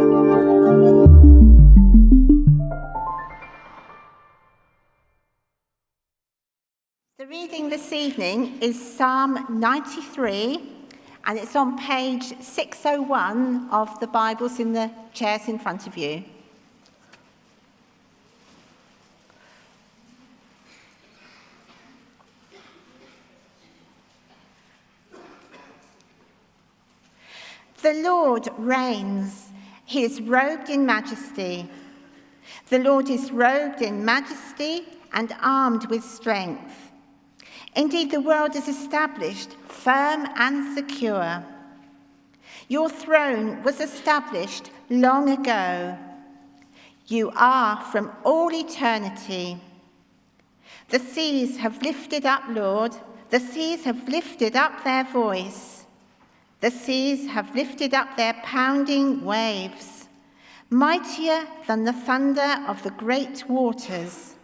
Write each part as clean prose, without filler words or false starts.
The reading this evening is Psalm 93, and it's on page 601 of the Bibles in the chairs in front of you. The Lord reigns. He is robed in majesty. The Lord is robed in majesty and armed with strength. Indeed, the world is established, firm and secure. Your throne was established long ago. You are from all eternity. The seas have lifted up, Lord. The seas have lifted up their voice. The seas have lifted up their pounding waves, mightier than the thunder of the great waters,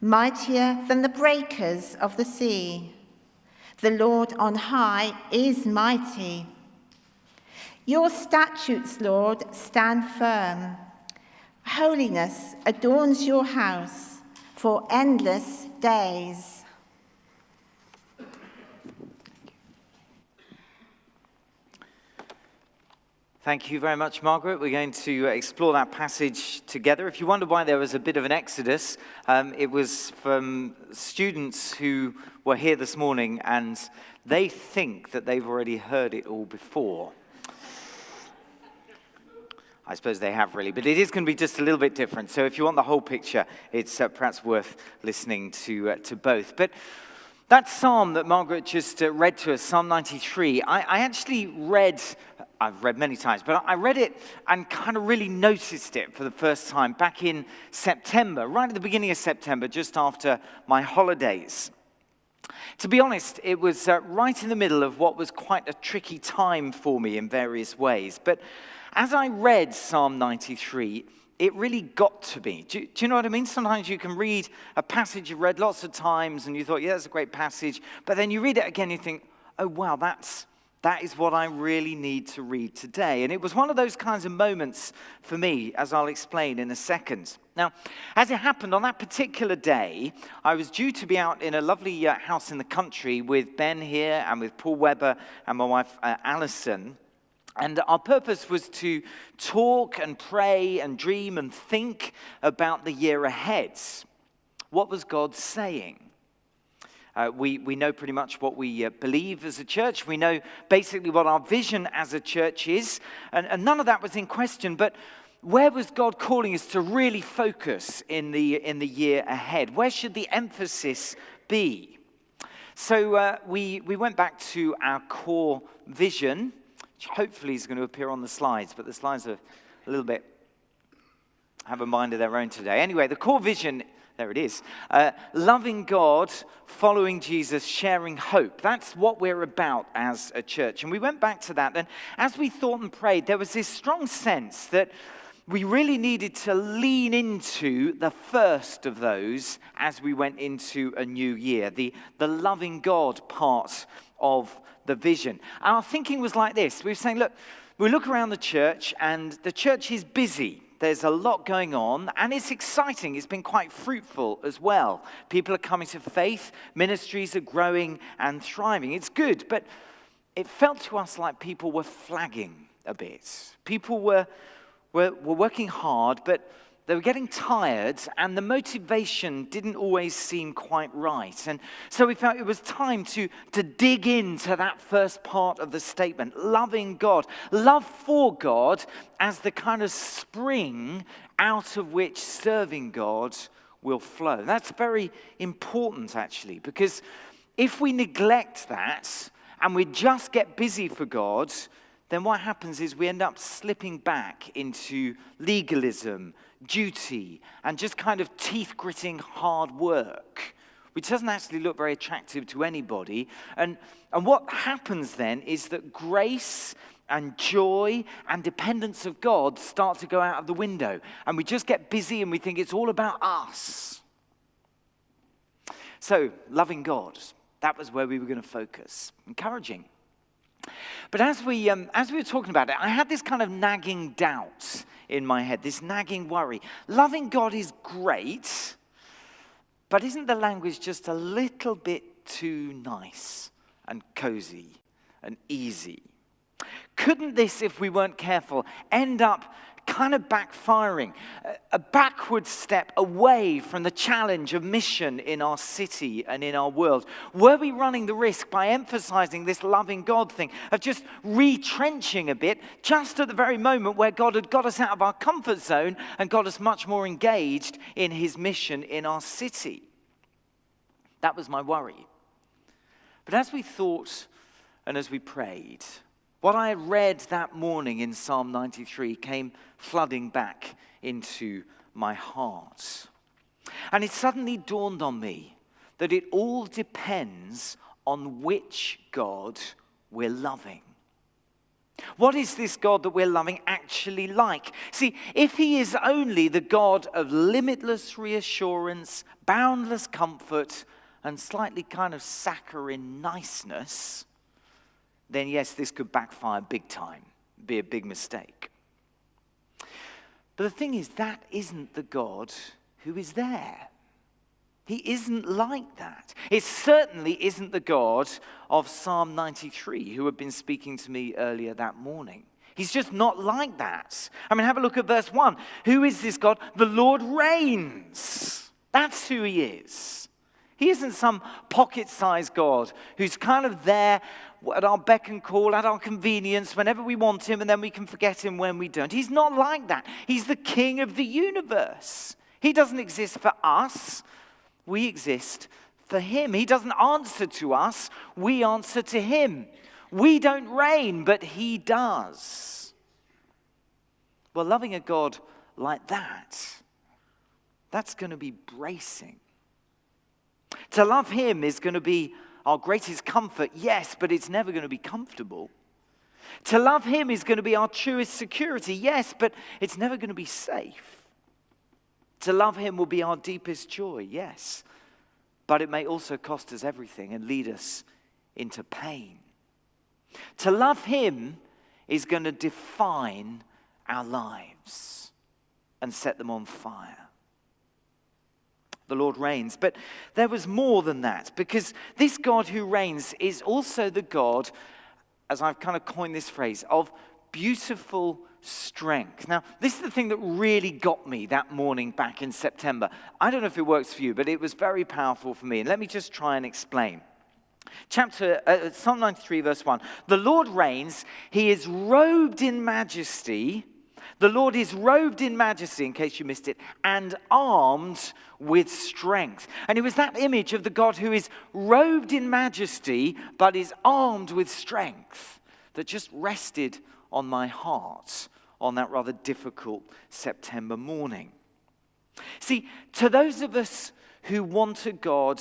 mightier than the breakers of the sea. The Lord on high is mighty. Your statutes, Lord, stand firm. Holiness adorns your house for endless days. Thank you very much, Margaret. We're going to explore that passage together. If you wonder why there was a bit of an exodus, it was from students who were here this morning, and they think that they've already heard it all before. I suppose they have really, but it is going to be just a little bit different. So if you want the whole picture, it's perhaps worth listening to both. But that psalm that Margaret just read to us, Psalm 93, I've read many times, but I read it and kind of really noticed it for the first time back in September, right at the beginning of September, just after my holidays. To be honest, it was right in the middle of what was quite a tricky time for me in various ways. But as I read Psalm 93, it really got to me. Do you know what I mean? Sometimes you can read a passage you've read lots of times and you thought, yeah, that's a great passage. But then you read it again and you think, oh, wow, that is what I really need to read today. And it was one of those kinds of moments for me, as I'll explain in a second. Now, as it happened, on that particular day, I was due to be out in a lovely house in the country with Ben here and with Paul Webber and my wife Alison. And our purpose was to talk and pray and dream and think about the year ahead. What was God saying? We know pretty much what we believe as a church. We know basically what our vision as a church is. And none of that was in question. But where was God calling us to really focus in the year ahead? Where should the emphasis be? So we went back to our core vision, which hopefully is going to appear on the slides. But the slides are a little bit, have a mind of their own today. Anyway, the core vision, there it is. Loving God, following Jesus, sharing hope. That's what we're about as a church. And we went back to that. And as we thought and prayed, there was this strong sense that we really needed to lean into the first of those as we went into a new year, the loving God part of the vision. And our thinking was like this. We were saying, look, we look around the church and the church is busy. There's a lot going on, and it's exciting. It's been quite fruitful as well. People are coming to faith. Ministries are growing and thriving. It's good, but it felt to us like people were flagging a bit. People were working hard, but they were getting tired, and the motivation didn't always seem quite right. And so we felt it was time to dig into that first part of the statement, loving God, love for God as the kind of spring out of which serving God will flow. That's very important, actually, because if we neglect that and we just get busy for God, then what happens is we end up slipping back into legalism, duty, and just kind of teeth-gritting hard work, which doesn't actually look very attractive to anybody. And what happens then is that grace and joy and dependence of God start to go out of the window. And we just get busy and we think it's all about us. So, loving God, that was where we were going to focus. Encouraging. But as we were talking about it, I had this kind of nagging doubt in my head, this nagging worry. Loving God is great, but isn't the language just a little bit too nice and cozy and easy? Couldn't this, if we weren't careful, end up kind of backfiring, a backward step away from the challenge of mission in our city and in our world? Were we running the risk by emphasizing this loving God thing of just retrenching a bit just at the very moment where God had got us out of our comfort zone and got us much more engaged in his mission in our city? That was my worry. But as we thought and as we prayed, what I had read that morning in Psalm 93 came flooding back into my heart. And it suddenly dawned on me that it all depends on which God we're loving. What is this God that we're loving actually like? See, if he is only the God of limitless reassurance, boundless comfort, and slightly kind of saccharine niceness, then yes, this could backfire big time, be a big mistake. But the thing is, that isn't the God who is there. He isn't like that. It certainly isn't the God of Psalm 93, who had been speaking to me earlier that morning. He's just not like that. I mean, have a look at verse 1. Who is this God? The Lord reigns. That's who he is. He isn't some pocket-sized God who's kind of there at our beck and call, at our convenience, whenever we want him, and then we can forget him when we don't. He's not like that. He's the king of the universe. He doesn't exist for us. We exist for him. He doesn't answer to us. We answer to him. We don't reign, but he does. Well, loving a God like that, that's going to be bracing. To love him is going to be our greatest comfort, yes, but it's never going to be comfortable. To love him is going to be our truest security, yes, but it's never going to be safe. To love him will be our deepest joy, yes, but it may also cost us everything and lead us into pain. To love him is going to define our lives and set them on fire. The Lord reigns. But there was more than that, because this God who reigns is also the God, as I've kind of coined this phrase, of beautiful strength. Now, this is the thing that really got me that morning back in September. I don't know if it works for you, but it was very powerful for me. And let me just try and explain. Psalm 93, verse 1. The Lord reigns. He is robed in majesty. The Lord is robed in majesty, in case you missed it, and armed with strength. And it was that image of the God who is robed in majesty, but is armed with strength, that just rested on my heart on that rather difficult September morning. See, to those of us who want a God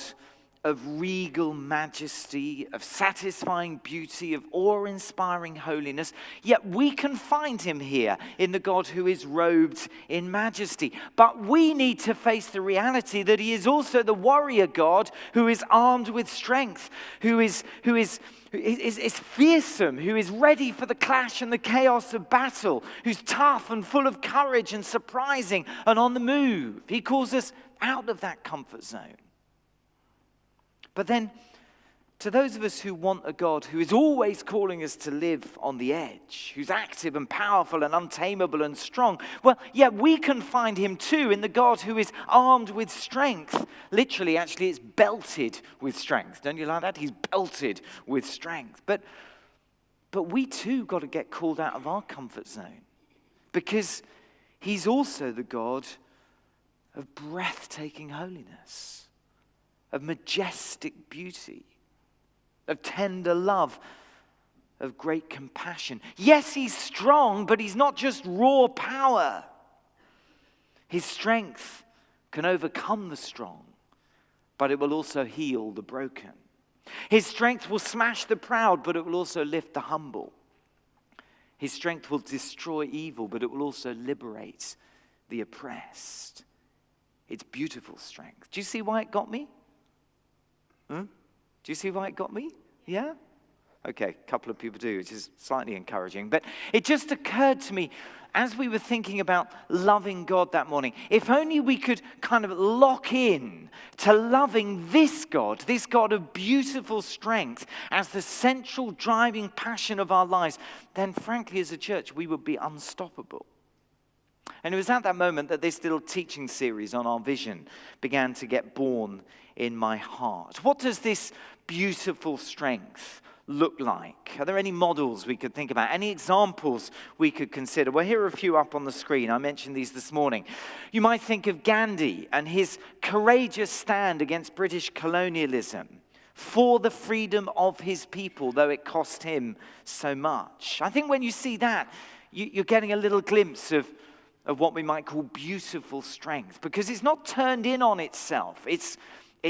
of regal majesty, of satisfying beauty, of awe-inspiring holiness, yet we can find him here in the God who is robed in majesty. But we need to face the reality that he is also the warrior God who is armed with strength, who is fearsome, who is ready for the clash and the chaos of battle, who's tough and full of courage and surprising and on the move. He calls us out of that comfort zone. But then, to those of us who want a God who is always calling us to live on the edge, who's active and powerful and untamable and strong, well, yeah, we can find him too in the God who is armed with strength. Literally, actually, it's belted with strength. Don't you like that? He's belted with strength. But we too got to get called out of our comfort zone, because he's also the God of breathtaking holiness, of majestic beauty, of tender love, of great compassion. Yes, he's strong, but he's not just raw power. His strength can overcome the strong, but it will also heal the broken. His strength will smash the proud, but it will also lift the humble. His strength will destroy evil, but it will also liberate the oppressed. It's beautiful strength. Do you see why it got me? Do you see why it got me? Yeah? Okay, a couple of people do, which is slightly encouraging. But it just occurred to me as we were thinking about loving God that morning, if only we could kind of lock in to loving this God of beautiful strength, as the central driving passion of our lives, then frankly, as a church, we would be unstoppable. And it was at that moment that this little teaching series on our vision began to get born in my heart. What does this beautiful strength look like? Are there any models we could think about? Any examples we could consider? Well, here are a few up on the screen. I mentioned these this morning. You might think of Gandhi and his courageous stand against British colonialism for the freedom of his people, though it cost him so much. I think when you see that, you're getting a little glimpse of what we might call beautiful strength, because it's not turned in on itself. It's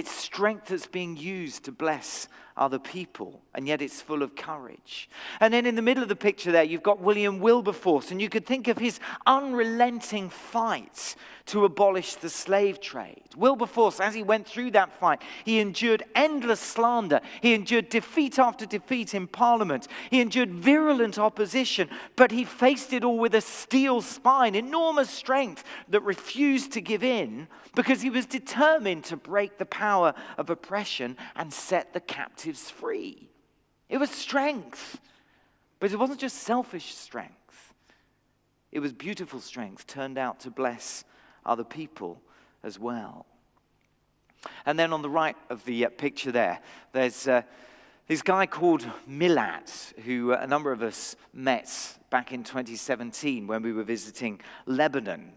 strength that's being used to bless other people, and yet it's full of courage. And then in the middle of the picture there, you've got William Wilberforce, and you could think of his unrelenting fight to abolish the slave trade. Wilberforce, as he went through that fight, he endured endless slander. He endured defeat after defeat in Parliament. He endured virulent opposition, but he faced it all with a steel spine, enormous strength that refused to give in, because he was determined to break the power of oppression and set the captives free. It was strength, but it wasn't just selfish strength. It was beautiful strength turned out to bless other people as well. And then on the right of the picture there's this guy called Milad, who a number of us met back in 2017 when we were visiting Lebanon.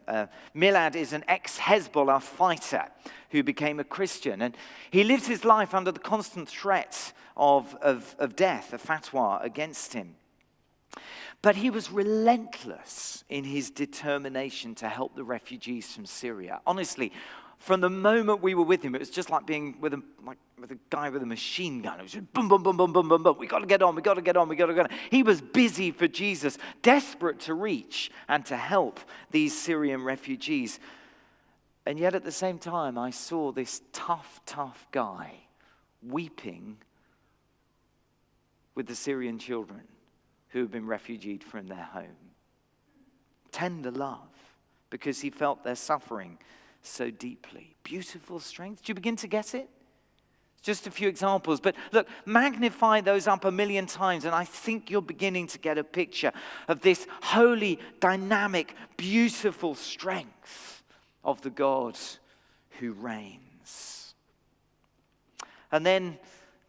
Milad is an ex-Hezbollah fighter who became a Christian, and he lives his life under the constant threat of death, a fatwa against him. But he was relentless in his determination to help the refugees from Syria. Honestly, from the moment we were with him, it was just like being with a guy with a machine gun. It was just boom, boom, boom, boom, boom, boom, boom. We got to get on. He was busy for Jesus, desperate to reach and to help these Syrian refugees. And yet at the same time, I saw this tough guy weeping with the Syrian children who had been refugeed from their home. Tender love, because he felt their suffering so deeply. Beautiful strength. Do you begin to get it? Just a few examples, but look, magnify those up 1,000,000 times, and I think you're beginning to get a picture of this holy, dynamic, beautiful strength of the God who reigns. And then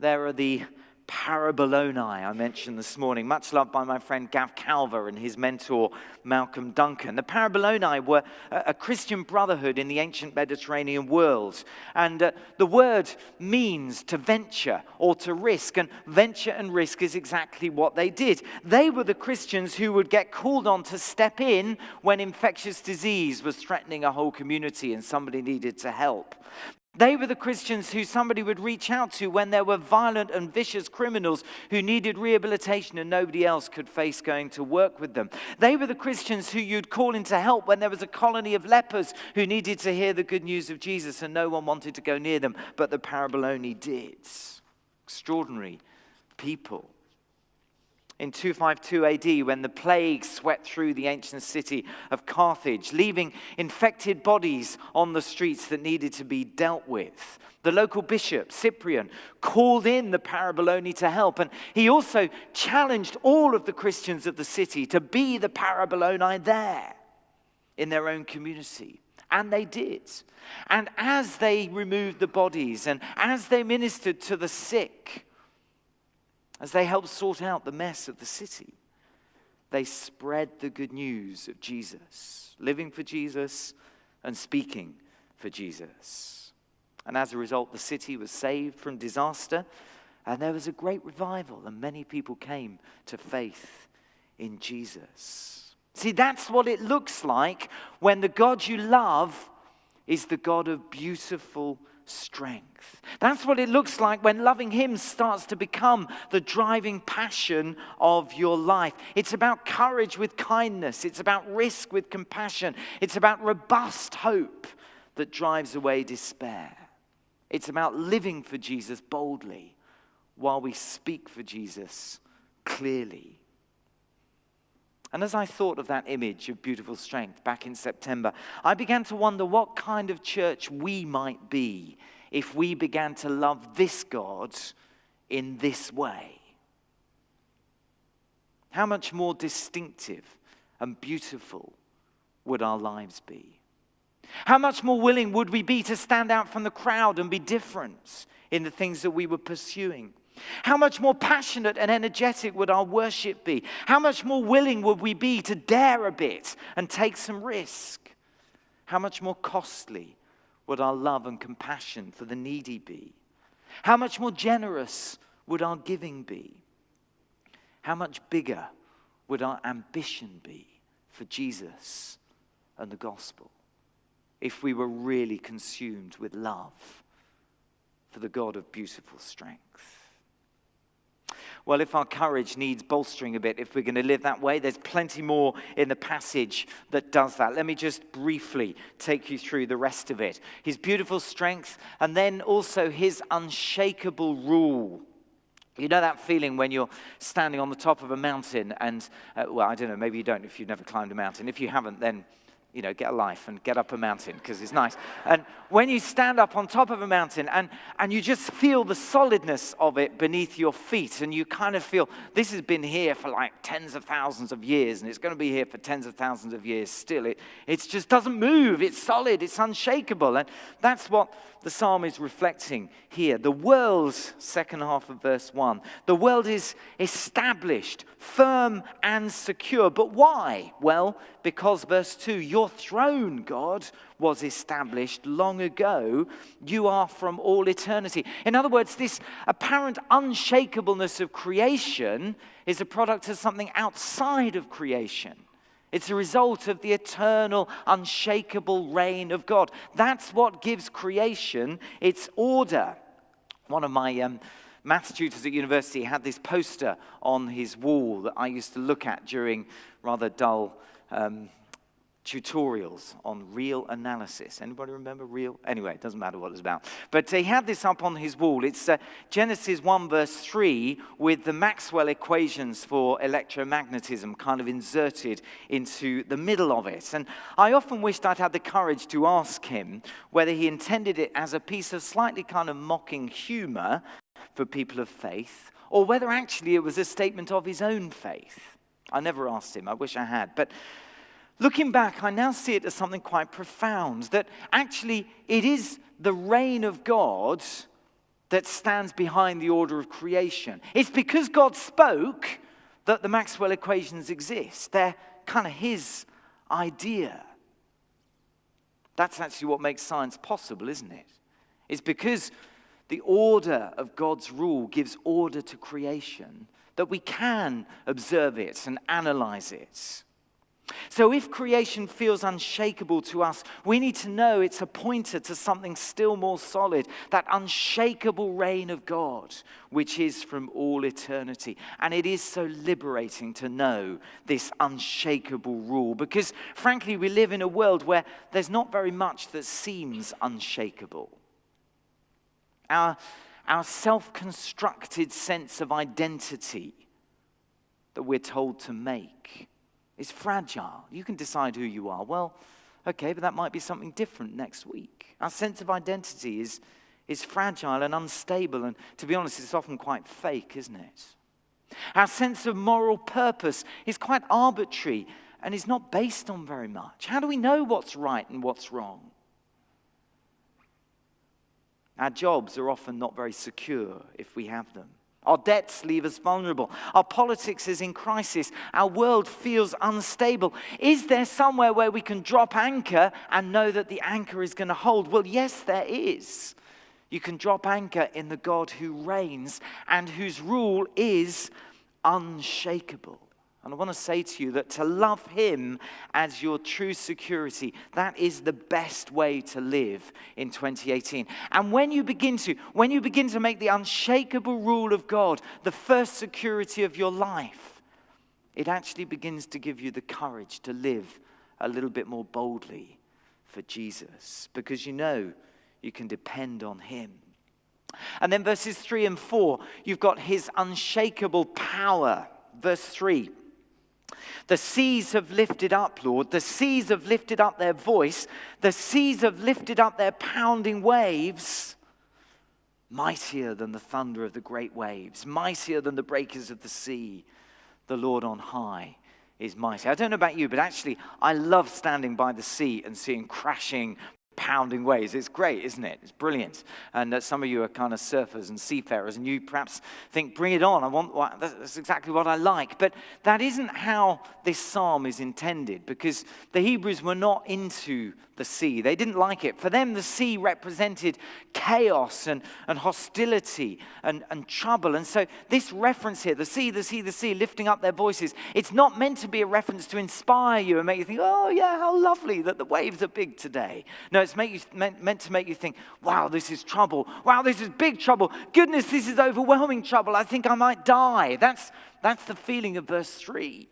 there are the Paraboloni I mentioned this morning, much loved by my friend Gav Calver and his mentor Malcolm Duncan. The Paraboloni were a Christian brotherhood in the ancient Mediterranean world, and the word means to venture or to risk, and venture and risk is exactly what they did. They were the Christians who would get called on to step in when infectious disease was threatening a whole community and somebody needed to help. They were the Christians who somebody would reach out to when there were violent and vicious criminals who needed rehabilitation and nobody else could face going to work with them. They were the Christians who you'd call in to help when there was a colony of lepers who needed to hear the good news of Jesus and no one wanted to go near them, but the Paraboloni did. Extraordinary people. In 252 AD, when the plague swept through the ancient city of Carthage, leaving infected bodies on the streets that needed to be dealt with, the local bishop, Cyprian, called in the Paraboloni to help, and he also challenged all of the Christians of the city to be the Paraboloni there in their own community. And they did. And as they removed the bodies and as they ministered to the sick, as they helped sort out the mess of the city, they spread the good news of Jesus, living for Jesus and speaking for Jesus. And as a result, the city was saved from disaster, and there was a great revival, and many people came to faith in Jesus. See, that's what it looks like when the God you love is the God of beautiful strength. That's what it looks like when loving him starts to become the driving passion of your life. It's about courage with kindness. It's about risk with compassion. It's about robust hope that drives away despair. It's about living for Jesus boldly while we speak for Jesus clearly. And as I thought of that image of beautiful strength back in September, I began to wonder what kind of church we might be if we began to love this God in this way. How much more distinctive and beautiful would our lives be? How much more willing would we be to stand out from the crowd and be different in the things that we were pursuing? How much more passionate and energetic would our worship be? How much more willing would we be to dare a bit and take some risk? How much more costly would our love and compassion for the needy be? How much more generous would our giving be? How much bigger would our ambition be for Jesus and the gospel if we were really consumed with love for the God of beautiful strength? Well, if our courage needs bolstering a bit, if we're going to live that way, there's plenty more in the passage that does that. Let me just briefly take you through the rest of it. His beautiful strength, and then also his unshakable rule. You know that feeling when you're standing on the top of a mountain and, well, I don't know, maybe you don't if you've never climbed a mountain. If you haven't, then get a life and get up a mountain because it's nice. And when you stand up on top of a mountain and you just feel the solidness of it beneath your feet, and you kind of feel this has been here for like tens of thousands of years, and it's going to be here for tens of thousands of years still. It just doesn't move. It's solid. It's unshakable. And that's what the psalm is reflecting here. The world, second half of verse 1, the world is established, firm and secure. But why? Well, because verse 2, your throne, God, was established long ago. You are from all eternity. In other words, this apparent unshakableness of creation is a product of something outside of creation. It's a result of the eternal, unshakable reign of God. That's what gives creation its order. One of my maths tutors at university had this poster on his wall that I used to look at during rather dull tutorials on real analysis. Anybody remember real? Anyway, it doesn't matter what it's about. But he had this up on his wall. It's Genesis 1 verse 3 with the Maxwell equations for electromagnetism kind of inserted into the middle of it. And I often wished I'd had the courage to ask him whether he intended it as a piece of slightly kind of mocking humor for people of faith, or whether actually it was a statement of his own faith. I never asked him. I wish I had. But looking back, I now see it as something quite profound, that actually it is the reign of God that stands behind the order of creation. It's because God spoke that the Maxwell equations exist. They're kind of his idea. That's actually what makes science possible, isn't it? It's because the order of God's rule gives order to creation that we can observe it and analyze it. So if creation feels unshakable to us, we need to know it's a pointer to something still more solid, that unshakable reign of God, which is from all eternity. And it is so liberating to know this unshakable rule, because frankly, we live in a world where there's not very much that seems unshakable. Our self-constructed sense of identity that we're told to make is fragile. You can decide who you are. Well, okay, but that might be something different next week. Our sense of identity is fragile and unstable, and to be honest, it's often quite fake, isn't it? Our sense of moral purpose is quite arbitrary and is not based on very much. How do we know what's right and what's wrong? Our jobs are often not very secure if we have them. Our debts leave us vulnerable. Our politics is in crisis. Our world feels unstable. Is there somewhere where we can drop anchor and know that the anchor is going to hold? Well, yes, there is. You can drop anchor in the God who reigns and whose rule is unshakable. And I want to say to you that to love him as your true security, that is the best way to live in 2018. And when you begin to make the unshakable rule of God the first security of your life, it actually begins to give you the courage to live a little bit more boldly for Jesus, because you know you can depend on him. And then verses 3 and 4, you've got his unshakable power. Verse 3, the seas have lifted up, Lord. The seas have lifted up their voice. The seas have lifted up their pounding waves. Mightier than the thunder of the great waves, mightier than the breakers of the sea. The Lord on high is mighty. I don't know about you, but actually I love standing by the sea and seeing crashing, pounding waves. It's great, isn't it? It's brilliant. And some of you are kind of surfers and seafarers, and you perhaps think, bring it on. That's exactly what I like. But that isn't how this psalm is intended, because the Hebrews were not into the sea. They didn't like it. For them, the sea represented chaos and hostility and trouble. And so this reference here, the sea, lifting up their voices, it's not meant to be a reference to inspire you and make you think, oh yeah, how lovely that the waves are big today. No, it's meant to make you think, wow, this is trouble. Wow, this is big trouble. Goodness, this is overwhelming trouble. I think I might die. That's the feeling of verse 3.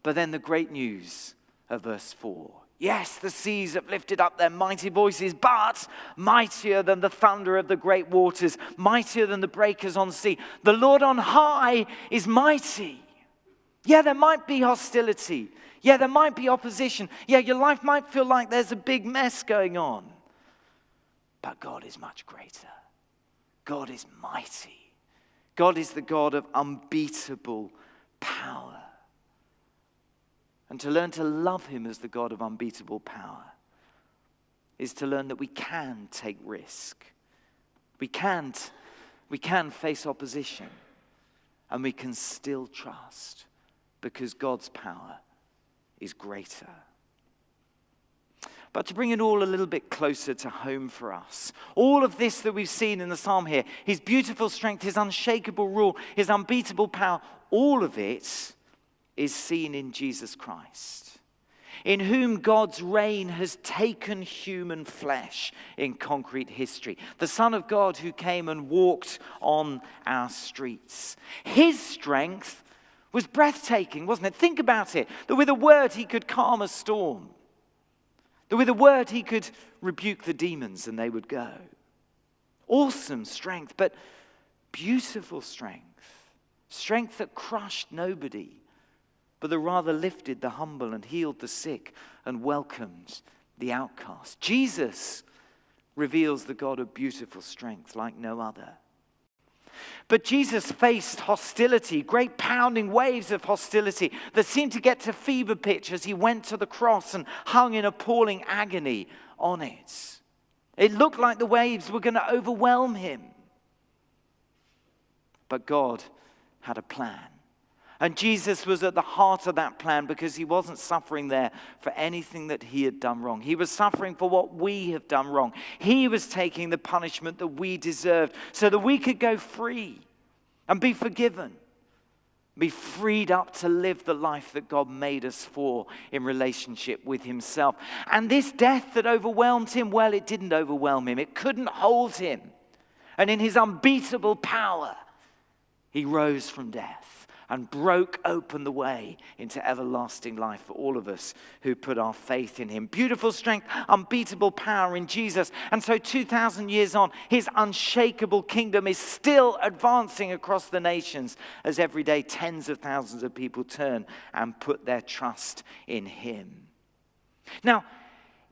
But then the great news of verse 4. Yes, the seas have lifted up their mighty voices, but mightier than the thunder of the great waters, mightier than the breakers on sea. The Lord on high is mighty. Yeah, there might be hostility. Yeah, there might be opposition. Yeah, your life might feel like there's a big mess going on. But God is much greater. God is mighty. God is the God of unbeatable power. And to learn to love him as the God of unbeatable power is to learn that we can take risk. We can face opposition, and we can still trust, because God's power is greater. But to bring it all a little bit closer to home for us, all of this that we've seen in the psalm here, his beautiful strength, his unshakable rule, his unbeatable power, all of it is seen in Jesus Christ, in whom God's reign has taken human flesh in concrete history. The Son of God who came and walked on our streets. His strength was breathtaking, wasn't it? Think about it. That with a word he could calm a storm. That with a word he could rebuke the demons and they would go. Awesome strength, but beautiful strength. Strength that crushed nobody, but that rather lifted the humble and healed the sick and welcomed the outcast. Jesus reveals the God of beautiful strength like no other. But Jesus faced hostility, great pounding waves of hostility that seemed to get to fever pitch as he went to the cross and hung in appalling agony on it. It looked like the waves were going to overwhelm him. But God had a plan. And Jesus was at the heart of that plan, because he wasn't suffering there for anything that he had done wrong. He was suffering for what we have done wrong. He was taking the punishment that we deserved so that we could go free and be forgiven, be freed up to live the life that God made us for in relationship with himself. And this death that overwhelmed him, well, it didn't overwhelm him. It couldn't hold him. And in his unbeatable power, he rose from death and broke open the way into everlasting life for all of us who put our faith in him. Beautiful strength, unbeatable power in Jesus. And so 2,000 years on, his unshakable kingdom is still advancing across the nations as every day tens of thousands of people turn and put their trust in him. Now,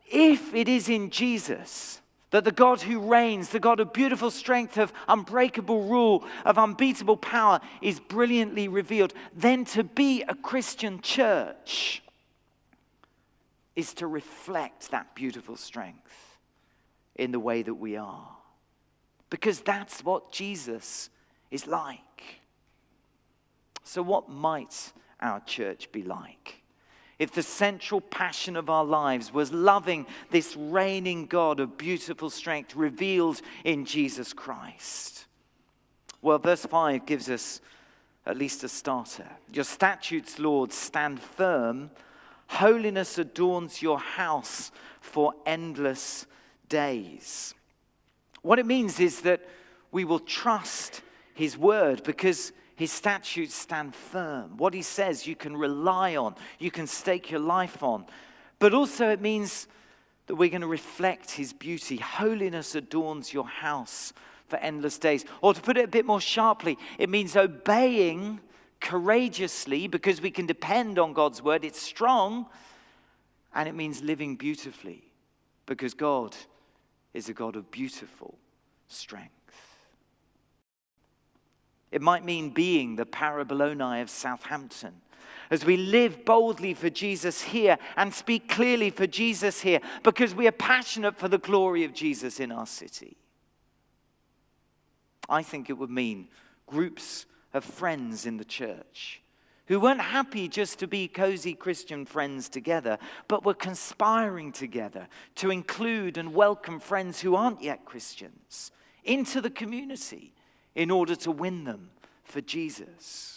if it is in Jesus that the God who reigns, the God of beautiful strength, of unbreakable rule, of unbeatable power is brilliantly revealed, then to be a Christian church is to reflect that beautiful strength in the way that we are. Because that's what Jesus is like. So what might our church be like? If the central passion of our lives was loving this reigning God of beautiful strength revealed in Jesus Christ. Well, verse 5 gives us at least a starter. Your statutes, Lord, stand firm. Holiness adorns your house for endless days. What it means is that we will trust his word because his statutes stand firm. What he says you can rely on, you can stake your life on. But also it means that we're going to reflect his beauty. Holiness adorns your house for endless days. Or to put it a bit more sharply, it means obeying courageously because we can depend on God's word. It's strong. And it means living beautifully because God is a God of beautiful strength. It might mean being the Paraboloni of Southampton as we live boldly for Jesus here and speak clearly for Jesus here because we are passionate for the glory of Jesus in our city. I think it would mean groups of friends in the church who weren't happy just to be cozy Christian friends together, but were conspiring together to include and welcome friends who aren't yet Christians into the community in order to win them for Jesus.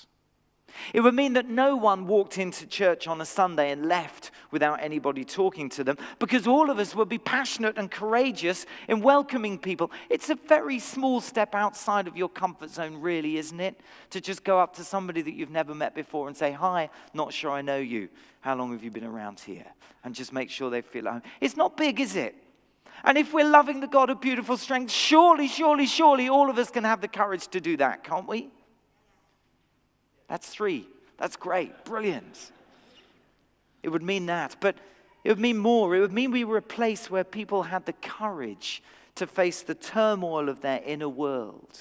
It would mean that no one walked into church on a Sunday and left without anybody talking to them, because all of us would be passionate and courageous in welcoming people. It's a very small step outside of your comfort zone, really, isn't it? To just go up to somebody that you've never met before and say, "Hi, not sure I know you. How long have you been around here?" And just make sure they feel at home. It's not big, is it? And if we're loving the God of beautiful strength, surely all of us can have the courage to do that, can't we? That's 3. That's great. Brilliant. It would mean that. But it would mean more. It would mean we were a place where people had the courage to face the turmoil of their inner world,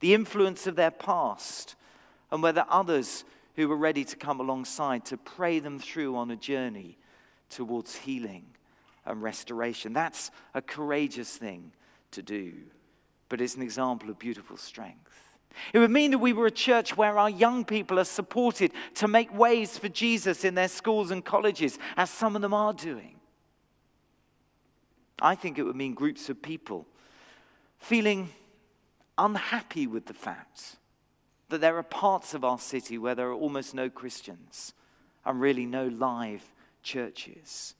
the influence of their past, and where there are others who were ready to come alongside to pray them through on a journey towards healing and restoration. That's a courageous thing to do, but it's an example of beautiful strength. It would mean that we were a church where our young people are supported to make ways for Jesus in their schools and colleges, as some of them are doing. I think it would mean groups of people feeling unhappy with the fact that there are parts of our city where there are almost no Christians and really no live churches,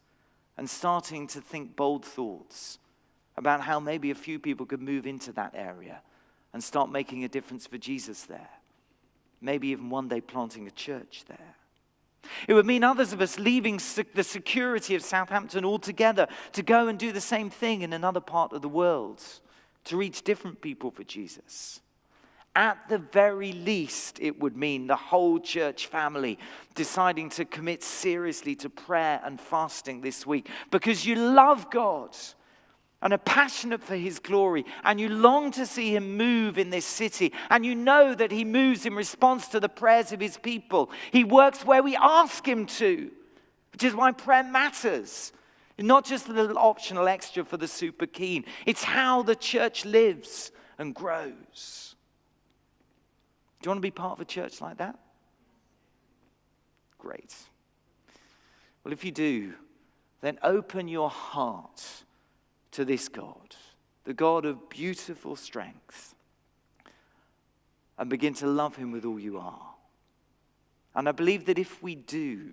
and starting to think bold thoughts about how maybe a few people could move into that area and start making a difference for Jesus there. Maybe even one day planting a church there. It would mean others of us leaving the security of Southampton altogether to go and do the same thing in another part of the world, to reach different people for Jesus. At the very least, it would mean the whole church family deciding to commit seriously to prayer and fasting this week because you love God and are passionate for his glory, and you long to see him move in this city, and you know that he moves in response to the prayers of his people. He works where we ask him to, which is why prayer matters. It's not just a little optional extra for the super keen. It's how the church lives and grows. Do you want to be part of a church like that? Great. Well, if you do, then open your heart to this God, the God of beautiful strength, and begin to love him with all you are. And I believe that if we do,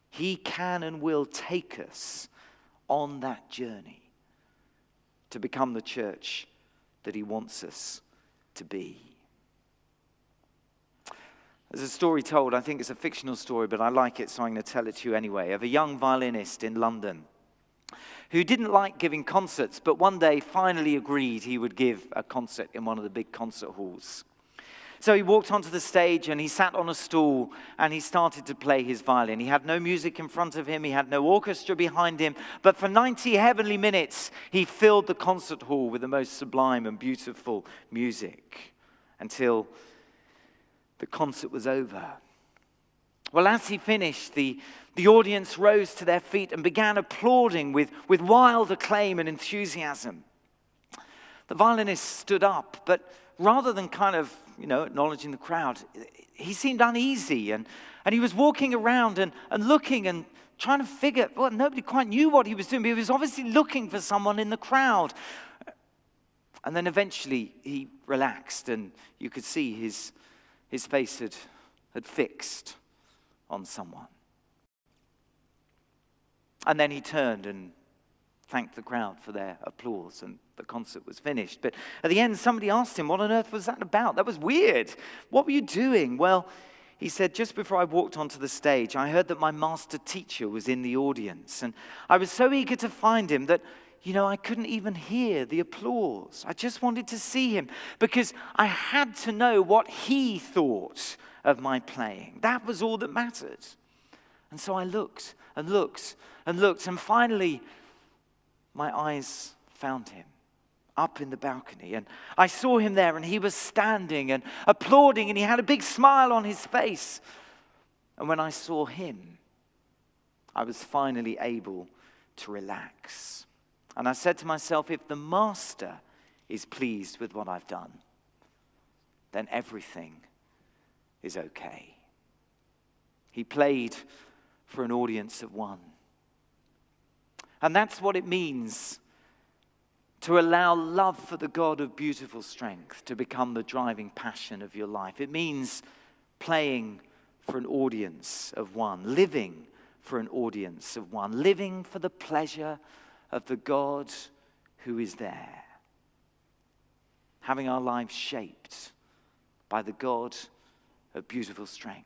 he can and will take us on that journey to become the church that he wants us to be. There's a story told, I think it's a fictional story, but I like it, so I'm going to tell it to you anyway, of a young violinist in London who didn't like giving concerts, but one day finally agreed he would give a concert in one of the big concert halls. So he walked onto the stage and he sat on a stool and he started to play his violin. He had no music in front of him, he had no orchestra behind him, but for 90 heavenly minutes he filled the concert hall with the most sublime and beautiful music until the concert was over. Well, as he finished, the audience rose to their feet and began applauding with wild acclaim and enthusiasm. The violinist stood up, but rather than acknowledging the crowd, he seemed uneasy and he was walking around and looking and trying to figure, well, nobody quite knew what he was doing, but he was obviously looking for someone in the crowd. And then eventually he relaxed and you could see his face had fixed on someone. And then he turned and thanked the crowd for their applause, and the concert was finished. But at the end, somebody asked him, what on earth was that about? That was weird. What were you doing? Well, he said, just before I walked onto the stage, I heard that my master teacher was in the audience. And I was so eager to find him that, I couldn't even hear the applause. I just wanted to see him because I had to know what he thought of my playing. That was all that mattered. And so I looked and looked and looked, and finally my eyes found him up in the balcony. And I saw him there, and he was standing and applauding, and he had a big smile on his face. And when I saw him, I was finally able to relax. And I said to myself, if the master is pleased with what I've done, then everything is okay. He played for an audience of one. And that's what it means to allow love for the God of beautiful strength to become the driving passion of your life. It means playing for an audience of one, living for an audience of one, living for the pleasure of the God who is there. Having our lives shaped by the God of beautiful strength.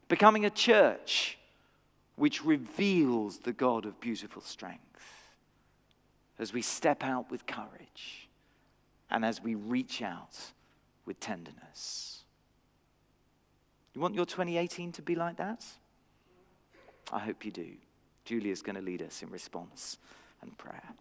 Becoming a church which reveals the God of beautiful strength as we step out with courage and as we reach out with tenderness. You want your 2018 to be like that? I hope you do. Julia's going to lead us in response and prayer.